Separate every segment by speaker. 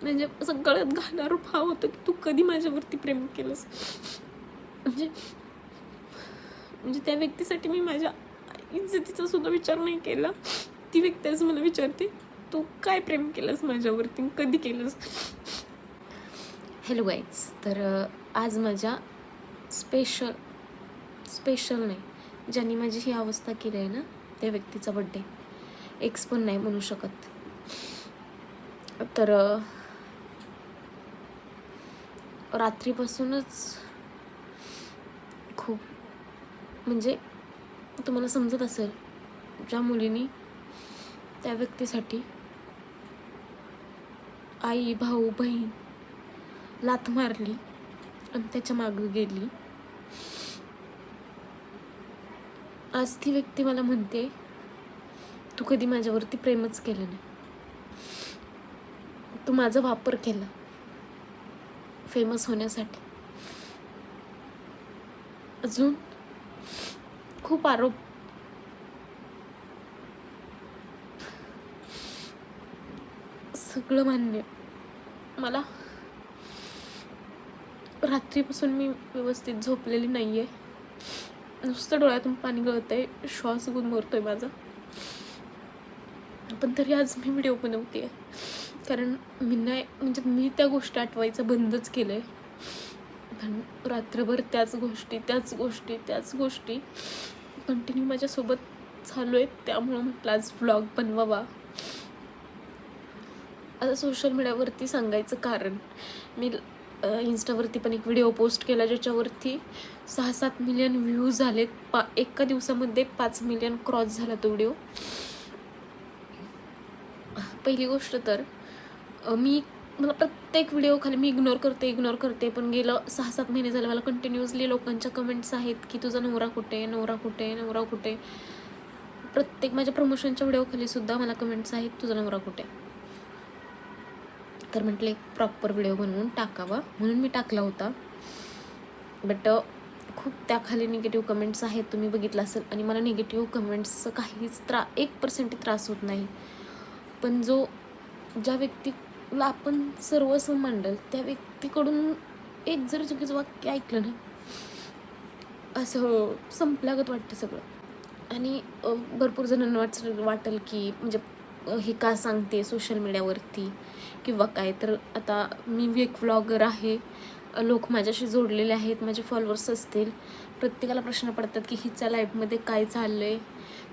Speaker 1: म्हणजे असं गळत घालणारं भाव होतं की तू कधी माझ्यावरती प्रेम केलंस. म्हणजे त्या व्यक्तीसाठी मी माझ्या इज्जतीचा सुद्धा विचार नाही केला. ती व्यक्ती आज मला विचारते तू काय प्रेम केलंस माझ्यावरती, कधी केलंस. हॅलो गाईज, तर आज माझ्या स्पेशल नाही, ज्यांनी माझी ही अवस्था केली आहे ना, त्या व्यक्तीचा बड्डे. एक्स पण नाही म्हणू शकत. तर रात्रीपासूनच खूप, म्हणजे तुम्हाला समजत असेल, ज्या मुलीने त्या व्यक्तीसाठी आई, भाऊ, बहीण लाथ मारली आणि त्याच्या मागं गेली, आज ती व्यक्ती मला म्हणते तू कधी माझ्यावरती प्रेमच केलं नाही, तू माझा वापर केला फेमस होण्यासाठी. अजून खूप आरोप. सगळं मान्य. मला रात्रीपासून मी व्यवस्थित झोपलेली नाहीये, नुसतं डोळ्यातून पाणी गळतंय, श्वास गुदमरतोय माझा. पण तरी आज मी व्हिडिओ बनवते, कारण मी त्या गोष्टी आठवायचं बंदच केलंय. पण रात्रभर त्याच गोष्टी कंटिन्यू माझ्यासोबत चालू आहेत. त्यामुळं म्हटलं आज व्लॉग बनवावा. आता सोशल मीडियावरती सांगायचं कारण, मी इंस्टावरती पण एक व्हिडिओ पोस्ट केला ज्याच्यावरती 6-7 मिलियन व्ह्यूज झालेत. एका दिवसामध्ये 5 मिलियन क्रॉस झाला तो व्हिडिओ. पहिली गोष्ट तर मला प्रत्येक व्हिडिओ खाली मी इग्नोर करते, पण गेलं 6-7 महिने झाले मला कंटिन्युअसली लोकांच्या कमेंट्स आहेत की तुझा नवरा कुठे. प्रत्येक माझ्या प्रमोशनच्या व्हिडिओ खाली सुद्धा मला कमेंट्स आहेत तुझा नवरा कुठे. तर म्हटलं एक प्रॉपर व्हिडिओ बनवून टाकावा, म्हणून मी टाकला होता. बट खूप त्याखाली निगेटिव्ह कमेंट्स आहेत, तुम्ही बघितलं असेल. आणि मला निगेटिव्ह कमेंट्सचं काहीच 1% त्रास होत नाही. पण ज्या व्यक्तीला आपण सर्वस्व मांडल त्या व्यक्तीकडून एक जर चुकीचं वाक्य ऐकलं ना, असं संपल्यागत वाटतं सगळं. आणि भरपूर जणांना वाटेल की म्हणजे हे का सांगते सोशल मीडियावरती किंवा काय. तर आता मी एक व्लॉगर आहे, लोक माझ्याशी जोडलेले आहेत, माझे फॉलोअर्स असतील. प्रत्येकाला प्रश्न पडतात की हिच्या लाईफमध्ये काय चाललं आहे,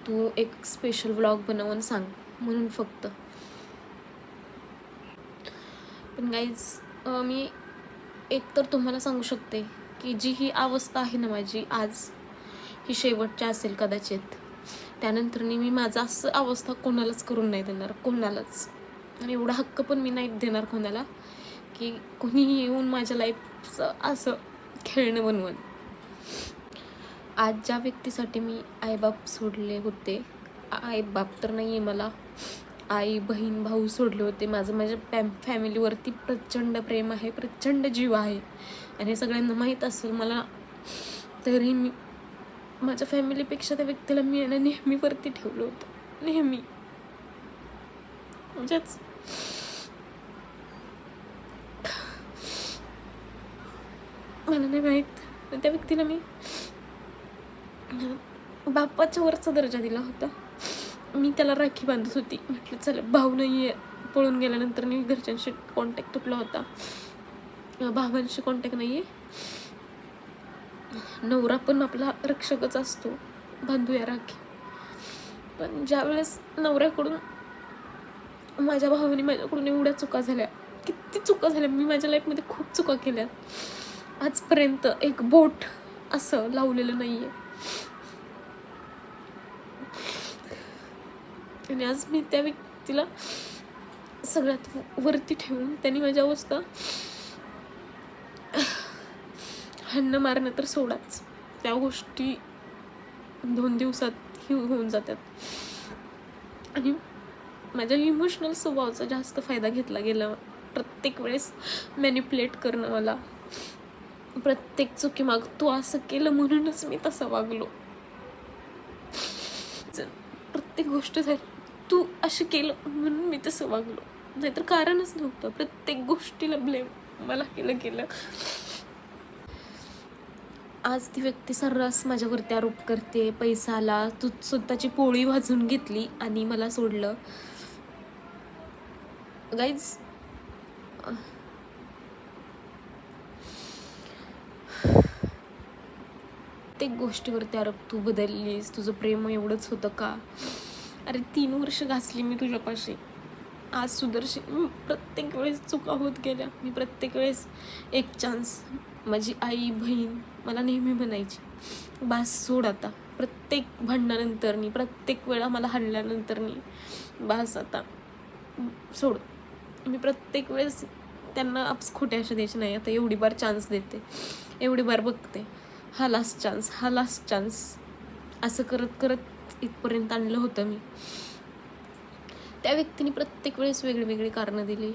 Speaker 1: तू एक स्पेशल व्लॉग बनवून सांग, म्हणून फक्त. पण गाईज, मी एकतर तुम्हाला सांगू शकते की जी ही अवस्था आहे ना माझी आज, ही शेवटची असेल कदाचित. त्यानंतर मी माझा असं अवस्था कोणालाच करून नाही देणार, कोणालाच. आणि एवढा हक्क पण मी नाही देणार कोणाला की कोणीही येऊन माझ्या लाईफचं असं खेळणं बनवून. आज ज्या व्यक्तीसाठी मी आईबाप सोडले होते, आईबाप तर नाही आहे मला, आई, बहीण, भाऊ सोडले होते. माझ्या फॅमिलीवरती प्रचंड प्रेम आहे, प्रचंड जीव आहे, आणि हे सगळ्यांना माहीत असेल मला. तरी मी माझ्या फॅमिलीपेक्षा त्या व्यक्तीला मी नेहमी वरती ठेवलं होतं, नेहमी. म्हणजेच मला नाही माहीत, त्या व्यक्तीला मी बापाच्या वरचा दर्जा दिला होता. मी त्याला राखी बांधत होती. म्हटलं चला, भाऊ नाही आहे, पळून गेल्यानंतर मी घरच्यांशी कॉन्टॅक्ट तुटला होता, भावांशी कॉन्टॅक्ट नाही आहे. नवरा पण आपला रक्षकच असतो, बांधूया राखी. पण ज्यावेळेस नवऱ्याकडून माझ्या भावाने माझ्याकडून एवढ्या चुका झाल्या, किती चुका झाल्या, मी माझ्या लाईफमध्ये खूप चुका केल्या. आजपर्यंत एक बोट असं लावलेलं नाहीये. आणि आज मी त्या व्यक्तीला सगळ्यात वरती ठेवून त्यांनी माझी अवस्था हाणणं मारणं तर सोडाच, त्या गोष्टी 2 दिवसात होऊन जातात. आणि माझ्या इमोशनल स्वभावाचा जास्त फायदा घेतला गेला. प्रत्येक वेळेस मॅनिप्युलेट करणं, मला प्रत्येक चुकी माग तू असं केलं म्हणूनच मी तसं वागलो, प्रत्येक गोष्ट झाली तू असं केलं म्हणून मी तसं वागलो. नाहीतर कारणच नव्हतं. प्रत्येक गोष्टीला ब्लेम मला केलं. आज ती व्यक्ती सर्रास माझ्यावरती आरोप करते, पैसा आला, तू स्वतःची पोळी भाजून घेतली आणि मला सोडलं. गाईज, प्रत्येक गोष्टीवरती आरोप, तू बदललीस, तुझं प्रेम एवढंच होतं का? अरे 3 वर्ष घासली मी तुझ्यापाशी, आज सुदर्शन. प्रत्येक वेळेस चुका होत गेल्या. मी प्रत्येक वेळेस एक चान्स. माझी आई बहीण मला नेहमी म्हणायची, बास सोड आता. प्रत्येक भांडणानंतरनी, प्रत्येक वेळा मला हाणल्यानंतरनी, बास आता सोड. मी प्रत्येक वेळेस त्यांना खोटे अशा द्यायचे नाही. आता एवढी बार चान्स देते, एवढी बार बघते, हा लास्ट चान्स. असं करत इथपर्यंत आणलं होतं मी. त्या व्यक्तीने प्रत्येक वेळेस वेगळी कारणं दिली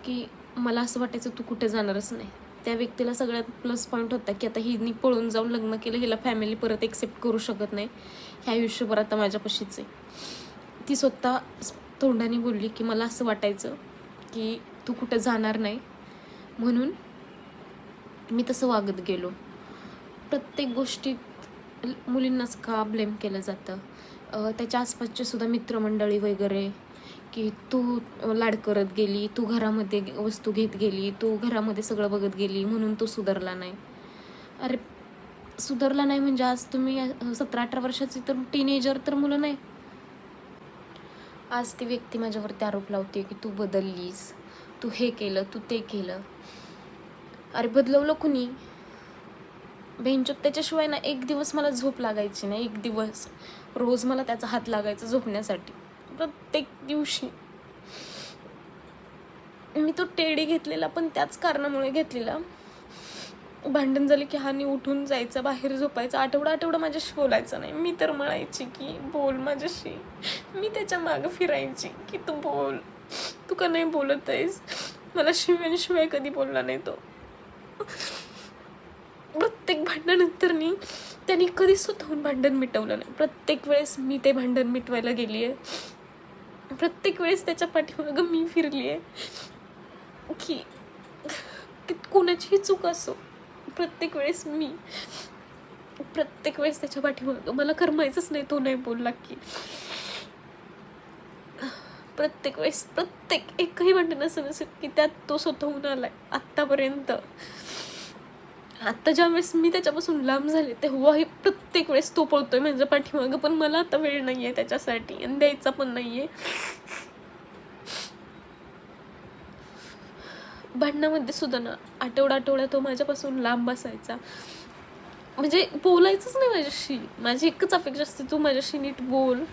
Speaker 1: की मला असं वाटायचं तू कुठे जाणारच नाही. त्या व्यक्तीला सगळ्यात प्लस पॉईंट होता की आता हिनी पळून जाऊन लग्न केलं, हिला फॅमिली परत एक्सेप्ट करू शकत नाही, ह्या आयुष्यभर आता माझ्यापाशीच आहे. ती स्वतः तोंडाने बोलली की मला असं वाटायचं की तू कुठं जाणार नाही, म्हणून मी तसं वागत गेलो. प्रत्येक गोष्टीत मुलींनाच का ब्लेम केलं जातं. त्याच्या आसपासचे सुद्धा मित्रमंडळी वगैरे की तू लाड करत गेली, तू घरामध्ये वस्तू घेत गेली, तू घरामध्ये सगळं बघत गेली म्हणून तू सुधारला नाही. अरे सुधारला नाही म्हणजे आज तुम्ही 17-18 वर्षाची तर टीनेजर तर मुलं नाही. आज ती व्यक्ती माझ्यावरती आरोप लावते की तू बदललीस, तू हे केलं, तू ते केलं. अरे बदलवलं कुणी? बेंचोत त्याच्याशिवाय ना एक दिवस मला झोप लागायची नाही. एक दिवस रोज मला त्याचा हात लागायचा झोपण्यासाठी. प्रत्येक दिवशी मी तो टेडी घेतलेला पण त्याच कारणामुळे घेतलेला. भांडण झाले की हानी उठून जायचं, बाहेर झोपायचं, आठवडा माझ्याशी बोलायचं नाही. मी तर म्हणायची की बोल माझ्याशी. मी त्याच्या मागं फिरायची की तू बोल, तू का नाही बोलत आहेस. मला शिवाय कधी बोलला नाही तो. प्रत्येक भांडणानंतरनी त्यांनी कधी स्वतःहून भांडण मिटवलं नाही. प्रत्येक वेळेस मी ते भांडण मिटवायला गेली आहे. प्रत्येक वेळेस त्याच्या पाठीमागं मी फिरली आहे की कोणाचीही चूक असो, प्रत्येक वेळेस त्याच्या पाठीमागं मला करमायचंच नाही तो नाही बोलला की. प्रत्येक वेळेस एकही भांडण असं नसेल की त्यात तो स्वतःहून आलाय आत्तापर्यंत. आता ज्या वेळेस मी त्याच्यापासून लांब झाले तेव्हाही प्रत्येक वेळेस तो पळतोय माझ्या पाठीमागं, पण मला आता वेळ नाहीये त्याच्यासाठी आणि द्यायचा पण नाहीये. भांडणामध्ये सुद्धा ना आठवडा तो माझ्यापासून लांब बसायचा, म्हणजे बोलायचंच नाही माझ्याशी. माझी एकच अपेक्षा असते, तू माझ्याशी नीट बोल,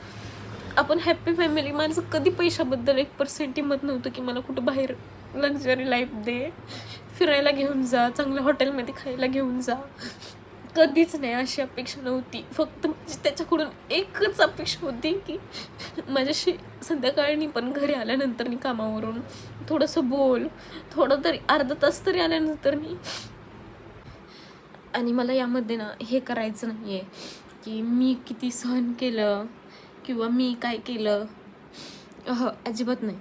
Speaker 1: आपण हॅपी फॅमिली. माझं कधी पैशाबद्दल 1% हिंमत नव्हतं की मला कुठं बाहेर लक्झरी लाईफ दे, फिरायला घेऊन जा, चांगल्या हॉटेलमध्ये खायला घेऊन जा. कधीच नाही अशी अपेक्षा नव्हती. फक्त त्याच्याकडून एकच अपेक्षा होती की माझ्याशी संध्याकाळी पण घरी आल्यानंतर कामावरून थोडंसं बोल, थोडं तरी अर्धा तास तरी आल्यानंतर आणि मला यामध्ये ना हे करायचं नाही आहे की मी किती सहन केलं किंवा मी काय केलं, अजिबात नाही.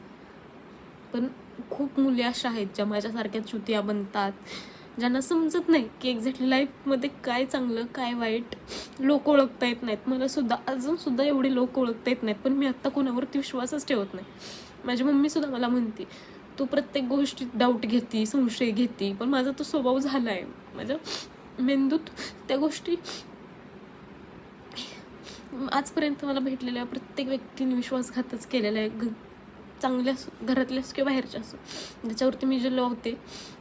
Speaker 1: पण खूप मुली अशा आहेत ज्या माझ्यासारख्या चुतिया बनतात, ज्यांना समजत नाही की एक्झॅक्टली लाईफमध्ये काय चांगलं काय वाईट. लोक ओळखता येत नाहीत. मला सुद्धा अजूनसुद्धा एवढे लोक ओळखता येत नाहीत, पण मी आत्ता कोणावरती विश्वासच ठेवत नाही. माझी मम्मीसुद्धा मला म्हणते तू प्रत्येक गोष्टीत डाऊट घेती, संशय घेती, पण माझा तो स्वभाव झाला आहे. माझ्या मेंदूत त्या गोष्टी आजपर्यंत मला भेटलेल्या प्रत्येक व्यक्तीने विश्वासघातच केलेला आहे, चांगल्या घरातल्या असो किंवा बाहेरच्या असो. त्याच्यावरती मी जे लावते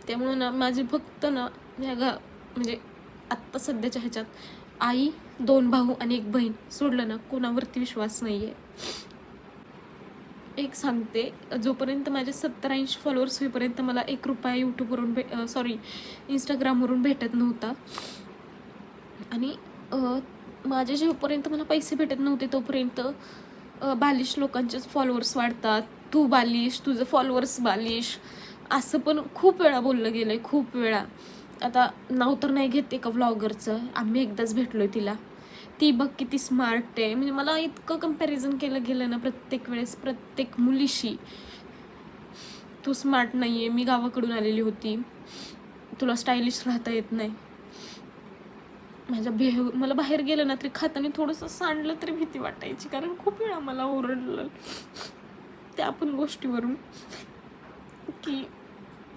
Speaker 1: त्यामुळं ना माझी फक्त ना म्हणजे आत्ता सध्याच्या ह्याच्यात आई, 2 भाऊ आणि 1 बहीण सोडलं ना कोणावरती विश्वास नाही आहे. एक सांगते, जोपर्यंत माझे 70-80 फॉलोअर्स होईपर्यंत मला 1 रुपया यूट्यूबवरून इंस्टाग्रामवरून भेटत नव्हता. आणि माझे जेपर्यंत मला पैसे भेटत नव्हते तोपर्यंत बालिश लोकांचेच फॉलोअर्स वाढतात, तू बालिश, तुझं फॉलोअर्स बालिश, असं पण खूप वेळा बोललं गेलं आहे, खूप वेळा. आता नाव तर नाही घेते का व्लॉगरचं, आम्ही एकदाच भेटलो तिला, ती बघ किती स्मार्ट आहे. म्हणजे मला इतकं कंपॅरिझन केलं गेलं ना प्रत्येक वेळेस प्रत्येक मुलीशी तू स्मार्ट नाही आहे, मी गावाकडून आलेली होती, तुला स्टायलिश राहता येत नाही. मला बाहेर गेलं ना तरी खाताना थोडंसं सांडलं तरी भीती वाटायची, कारण खूप वेळा मला ओरडलं त्या पण गोष्टीवरून की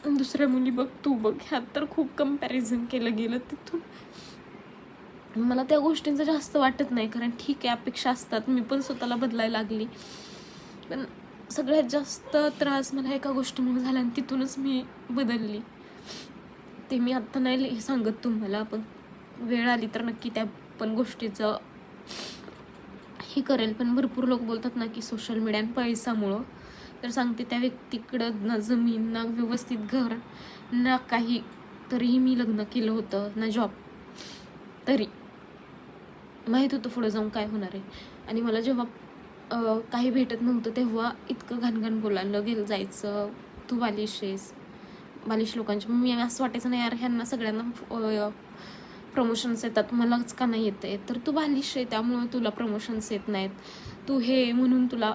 Speaker 1: दुसऱ्या मुली बघ, तू बघ. ह्यात तर खूप कंपॅरिझन केलं गेलं. तिथून मला त्या गोष्टींचं जास्त वाटत नाही, कारण ठीक आहे अपेक्षा असतात, मी पण स्वतःला बदलायला लागली. पण सगळ्यात जास्त त्रास मला एका गोष्टीमुळे झाला आणि तिथूनच मी बदलली. ते मी आत्ता नाही सांगत तुम्हाला, पण वेळ आली तर नक्की त्या पण गोष्टीचं हे करेल. पण भरपूर लोक बोलतात ना की सोशल मीडिया आणि पैसामुळं, तर सांगते त्या व्यक्तीकडं ना जमीन, ना व्यवस्थित घर, ना काही, तरीही मी लग्न केलं होतं, ना जॉब, तरी माहीत होतं पुढं जाऊन काय होणार आहे. आणि मला जेव्हा काही भेटत नव्हतं तेव्हा इतकं घाणघाण बोलायला गेलं जायचं, तू बालिश आहेस. बालिश लोकांची मी असं वाटायचं नाही यार, ह्यांना सगळ्यांना प्रमोशन्स येतात, मलाच का नाही येते. तर तू बालिश आहे त्यामुळं तुला प्रमोशन्स येत नाहीत, तू हे म्हणून तुला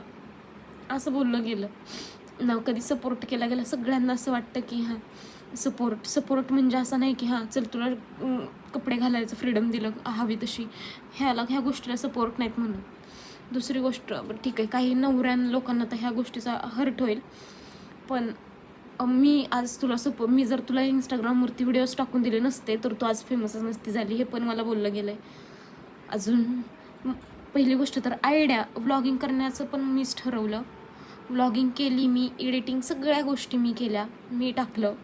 Speaker 1: असं बोललं गेलं ना. कधी सपोर्ट केला गेला. सगळ्यांना असं वाटतं की हां सपोर्ट म्हणजे असं नाही की हां चल तुला कपडे घालायचं फ्रीडम दिलं हवी तशी, ह्या गोष्टीला सपोर्ट नाहीत म्हणून. दुसरी गोष्ट ठीक आहे, काही लोकांना तर ह्या गोष्टीचा हर्ट होईल, पण मी आज तुला मी जर तुला इंस्टाग्रामवरती व्हिडिओज टाकून दिले नसते तर तू आज फेमसच नसती झाली, हे पण मला बोललं गेलं आहे. अजून पहिली गोष्ट तर आयडिया व्लॉगिंग करण्याचं पण मीच ठरवलं. व्लॉगिंग केली मी, एडिटिंग सगळ्या गोष्टी मी केल्या, मी टाकलं.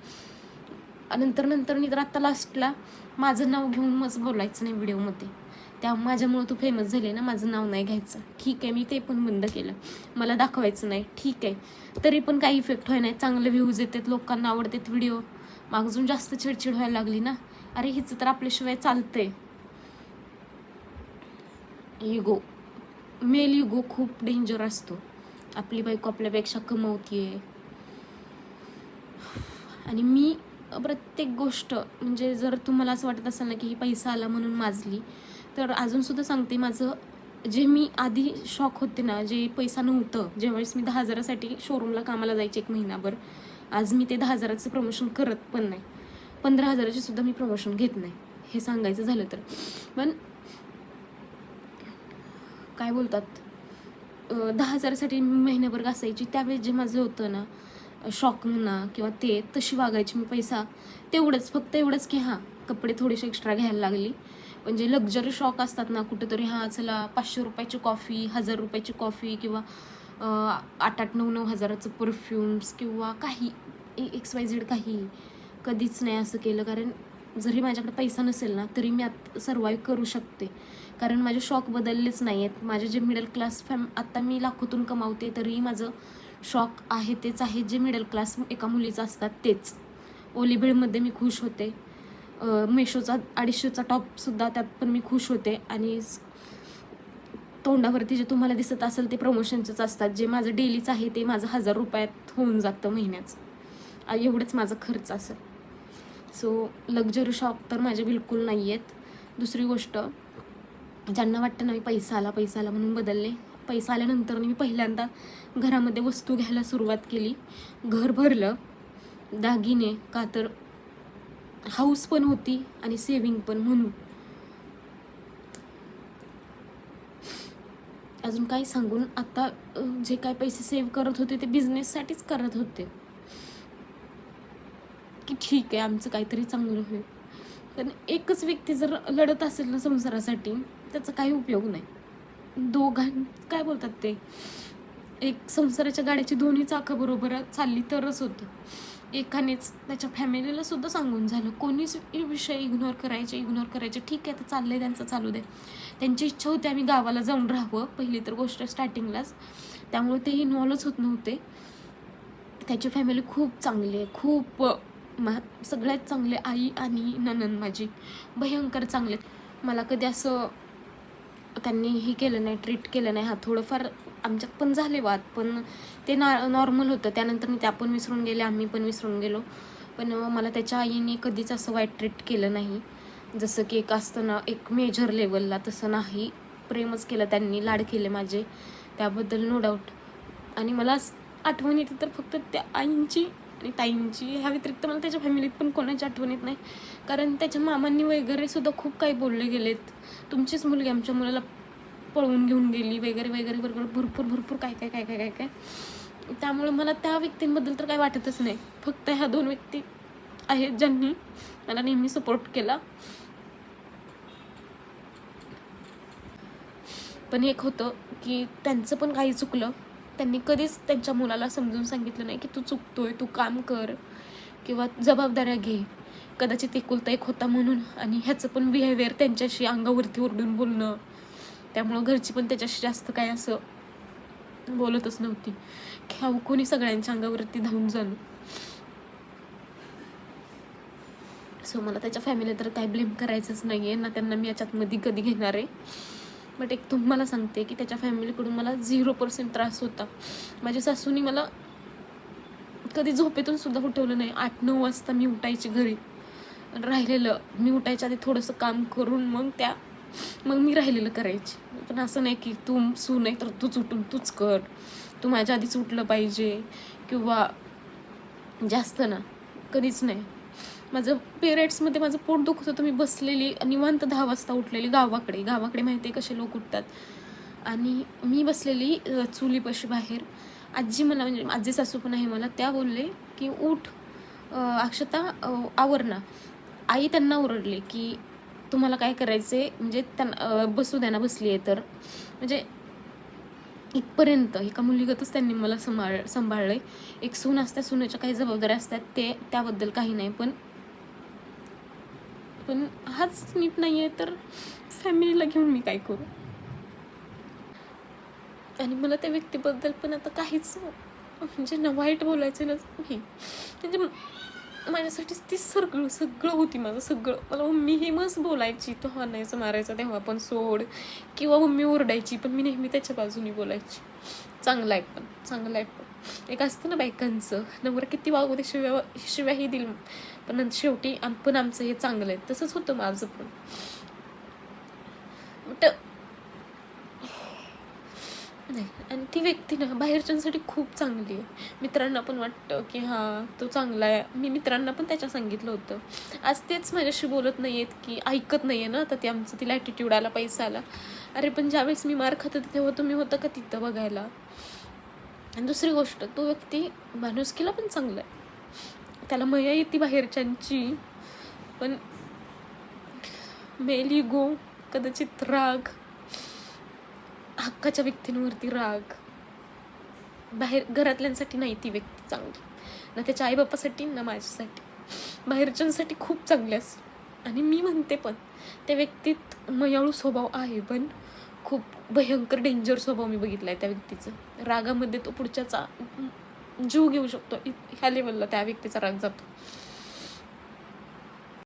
Speaker 1: नंतर मी तर आत्ता लास्टला माझं नाव घेऊन मग बोलायचं नाही व्हिडिओमध्ये, त्या माझ्यामुळं तू फेमस झाले ना, माझं नाव नाही घ्यायचं. ठीक आहे, मी ते पण बंद केलं, मला दाखवायचं नाही. ठीक आहे, तरी पण काही इफेक्ट व्हाय नाही, चांगले व्ह्यूज येतात, लोकांना आवडतात व्हिडिओ, मग अजून जास्त चिडचिड व्हायला लागली ना. अरे हिचं तर आपल्याशिवाय चालतंय. इगो, मेल इगो खूप डेंजर असतो. आपली बायको आपल्यापेक्षा कमवतीये, आणि मी प्रत्येक गोष्ट म्हणजे जर तुम्हाला असं वाटत असेल ना की ही पैसा आला म्हणून माजली, तर अजूनसुद्धा सांगते, माझं जे मी आधी शॉक होते ना, जे पैसा नव्हतं, ज्यावेळेस मी 10,000साठी शोरूमला कामाला जायचे 1 महिनाभर, आज मी ते 10,000चं प्रमोशन करत पण नाही, 15,000चे सुद्धा मी प्रमोशन घेत नाही, हे सांगायचं झालं तर. पण काय बोलतात, 10,000साठी मी महिन्याभर घासायची, त्यावेळेस जे माझं होतं ना शॉक म्हणा किंवा ते तशी वागायची मी. पैसा तेवढंच, फक्त एवढंच की हां कपडे थोडेसे एक्स्ट्रा घ्यायला लागली, म्हणजे लक्झरी शॉक असतात ना कुठंतरी, हां चला 500 रुपयाची कॉफी, 1000 रुपयाची कॉफी, किंवा 8-9 हजाराचं परफ्युम्स, किंवा काही XYZ, काही कधीच नाही असं केलं. कारण जरी माझ्याकडे पैसा नसेल ना तरी मी सर्वाईव्ह करू शकते, कारण माझे शॉक बदललेच नाही आहेत. माझे जे मिडल क्लास आत्ता मी लाखोतून कमावते तरीही माझं शॉक आहे तेच आहे, जे मिडल क्लास एका मुलीचं असतात तेच. ओलीभिडमध्ये मी खुश होते, मेशोचा 250चा टॉपसुद्धा त्यात पण मी खुश होते, आणि तोंडावरती जे तुम्हाला दिसत असेल ते प्रमोशनचेच असतात. जे माझं डेलीच आहे ते माझं 1000 रुपयात होऊन जातं महिन्याचं, एवढंच माझा खर्च असेल. सो लक्झरी शॉप तर माझे बिलकुल नाही आहेत. दुसरी गोष्ट, ज्यांना वाटतं ना मी पैसा आला म्हणून बदलले, पैसा आल्यानंतर मी पहिल्यांदा घरामध्ये वस्तू घ्यायला सुरुवात केली, घर भरलं, दागिने, का तर हाऊस पण होती आणि सेविंग पण. म्हणून अजून काय सांगून, आता जे काय पैसे सेव्ह करत होते ते बिझनेससाठीच करत होते, की ठीक आहे आमचं काहीतरी चांगलं होईल. पण एकच व्यक्ती जर लढत असेल ना संसारासाठी, त्याचा काही उपयोग नाही. काय बोलतात ते, एक संसाराच्या गाड्याची दोन्ही चाकं बरोबर चालली तरच होतं. एकानेच त्याच्या फॅमिलीला सुद्धा सांगून झालं, कोणीच विषय इग्नोर करायचे. ठीक आहे, तर चाललंय त्यांचं चालू दे. त्यांची इच्छा होती आम्ही गावाला जाऊन राहावं, पहिली तर गोष्ट स्टार्टिंगलाच, त्यामुळे ते इन्व्हॉल्वच होत नव्हते. त्याची फॅमिली खूप चांगली आहे, खूप सगळ्यात चांगले. आई आणि नणंद माझी भयंकर चांगले. मला कधी असं त्यांनी हे केलं नाही, ट्रीट केलं नाही. थोडंफार आमच्यात पण झाले वाद, पण ते नॉर्मल होतं. त्यानंतर त्या पण विसरून गेले, आम्ही पण विसरून गेलो. पण मला त्याच्या आईने कधीच असं वाईट ट्रीट केलं नाही, जसं की एक असतं ना एक मेजर लेवलला, तसं नाही. प्रेमच केलं त्यांनी, लाड केले माझे, त्याबद्दल नो डाऊट. आणि मला आठवण येते तर फक्त त्या आईंची आणि ताईंची. ह्या व्यतिरिक्त मला त्याच्या फॅमिलीत पण कोणाची आठवण येत नाही, कारण त्याच्या मामांनी वगैरे सुद्धा खूप काही बोलले गेलेत. तुमचीच मुलगी आमच्या मुलाला पळवून घेऊन गेली वगैरे वगैरे वगैरे, भरपूर काय काय काय काय काय काय. त्यामुळे मला त्या व्यक्तींबद्दल तर काही वाटतच नाही. फक्त ह्या 2 व्यक्ती आहेत ज्यांनी मला नेहमी सपोर्ट केला. पण एक होतं की त्यांचं पण काही चुकलं. त्यांनी कधीच त्यांच्या मुलाला समजून सांगितलं नाही की तू चुकतोय, तू काम कर किंवा जबाबदाऱ्या घे. कदाचित एकुलता एक होता म्हणून, आणि ह्याचं पण बिहेवियर त्यांच्याशी अंगावरती ओरडून बोलणं, त्यामुळं घरची पण त्याच्याशी जास्त काय असं बोलतच नव्हती. ह्या कोणी सगळ्यांच्या अंगावरती धावून जाणं. सो मला त्याच्या फॅमिली तर काही ब्लेम करायचंच नाही आहे ना, त्यांना मी याच्यात मध्ये कधी घेणार आहे. बट एक तुम्हाला सांगते की त्याच्या फॅमिलीकडून मला 0% त्रास होता. माझ्या सासूनी मला कधी झोपेतून सुद्धा उठवलं नाही. 8-9 वाजता मी उठायची घरी, राहिलेलं मी उठायच्या आधी थोडंसं काम करून मग मी राहिलेलं करायची. पण असं नाही की तू सून आहे तर तूच उठून तूच कर, तू माझ्या आधीच उठलं पाहिजे किंवा जास्त ना, कधीच नाही. माझं पिरियड्समध्ये माझं पोट दुखत होतं, मी बसलेली निवांत 10 वाजता उठलेली गावाकडे माहिती आहे कसे लोक उठतात, आणि मी बसलेली चुलीपाशी बाहेर. आजी मला, म्हणजे आजी सासू पण आहे मला, त्या बोलले की उठ अक्षता, आवर ना. आई त्यांना ओरडले की तुम्हाला काय करायचे, म्हणजे त्यांना बसू द्या ना, बसली आहे तर. म्हणजे इथपर्यंत एका मुलीगतच त्यांनी मला सांभाळलंय. एक सून असते, सुनेच्या काही जबाबदाऱ्या असतात, त्याबद्दल काही नाही, पण हाच नीट नाही आहे तर फॅमिलीला घेऊन मी काय करू. आणि मला त्या व्यक्तीबद्दल पण आता काहीच म्हणजे ना वाईट बोलायचं नाही, म्हणजे माझ्यासाठी ती सगळं होती. माझं सगळं, मला मम्मीही मस्त बोलायची, तो हाणायचं मारायचं तेव्हा पण सोड, किंवा मम्मी ओरडायची पण मी नेहमी त्याच्या बाजूनी बोलायची. चांगलं आहे पण एक असतं ना बायकांचं, नवरा किती वागू दे, शिव्याही दिल, पण शेवटी आपण आमचं हे चांगलं आहे. तसंच होतं माझं पण. नाही, आणि ती व्यक्ती ना बाहेरच्यांसाठी खूप चांगली आहे. मित्रांना पण वाटतं की हां तो चांगला आहे. मी मित्रांना पण त्याच्या सांगितलं होतं. आज तेच माझ्याशी बोलत नाही आहेत की ऐकत नाही आहे ना, तर ते आमचं तिला ॲटिट्यूड आला, पैसा आला. अरे पण ज्यावेळेस मी मार खात होते तेव्हा तुम्ही होतं का तिथं बघायला. आणि दुसरी गोष्ट, तो व्यक्ती माणुसकीला पण चांगला आहे. त्याला मया येते बाहेरच्यांची, पण मेल इगो, कदाचित राग, हक्काच्या व्यक्तींवरती राग, बाहेर घरातल्यांसाठी नाही ती व्यक्ती चांगली, ना त्याच्या आईबापासाठी ना माझ्यासाठी, बाहेरच्यांसाठी खूप चांगली असते. आणि मी म्हणते पण त्या व्यक्तीत मयाळू स्वभाव आहे, पण खूप भयंकर डेंजर स्वभाव मी बघितला आहे त्या व्यक्तीचं. रागामध्ये तो पुढच्याचा जीव घेऊ शकतो, ह्या लेवलला त्या व्यक्तीचा राग जातो.